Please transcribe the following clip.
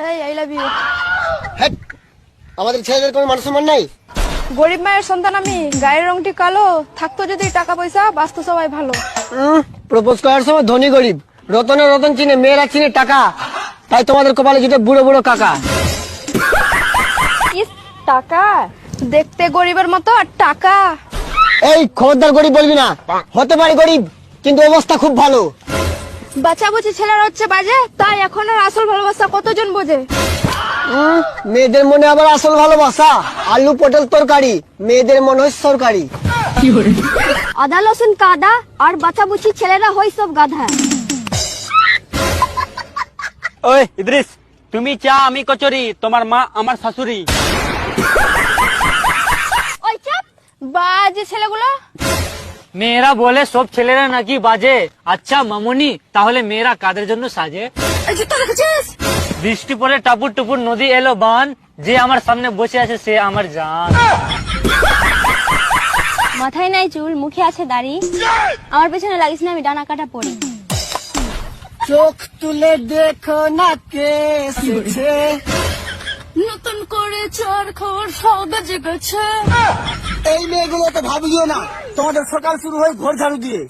এই I love you. Hat, আমাদের ছেলেদের কোনো মান সম্মান নাই। গরিব মায়ের সন্তান আমি, গায়ের রংটি কালো, থাকতো যদি টাকা পয়সা, বাঁচতো সবাই ভালো। প্রপোজ করার সময় ধনী গরিব, রতনে রতন চিনে, মেয়েরা চিনে টাকা, তাই তোমাদের কপালে জুটে বুড়ো বুড়ো কাকা। ইস, টাকা দেখতে গরিবের মতো, আর টাকা। এই খবরদার গরিব বলবি না, হতে পারি গরিব কিন্তু অবস্থা খুব ভালো। বাচ্চাবুচি ছেলেরা হচ্ছে বাজে, তাই এখন আর আসল ভালোবাসা কতজন বোঝে। মেয়েদের মনে আবার আসল ভালোবাসা, আলু পটল তরকারি, মেয়েদের মনে হয় সরকারি। আদা লসুন কাদা, আর বাচ্চাবুচি ছেলেরা হয় সব গাধা। ওই ইদ্রিস, তুমি চা আমি কচুরি, তোমার মা আমার শাশুড়ি। ওই চাপ, বাজে ছেলেগুলো। মেয়েরা বলে সব ছেলেরা নাকি বাজে। আচ্ছা মামুনি, তাহলে মেয়েরা কাদের জন্য সাজে? এই জুতো রেখেছিস? বৃষ্টি পরে টাপুর টুপুর নদী এলো বান, যে আমার সামনে বসে আছে সে আমার জান। মাথায় নাই চুল, মুখে আছে দাড়ি, আমার পেছনে লাগিস না, আমি ডানা কাটা পড়ি। চোখ তুলে দেখো না কে এসেছে, নতুন করে চোর খবর সৌদা জেগেছে। এই মেয়েগুলো তো ভাবিও না, তোমাদের সকাল শুরু হয় ঘর ঝাড়ু দিয়ে।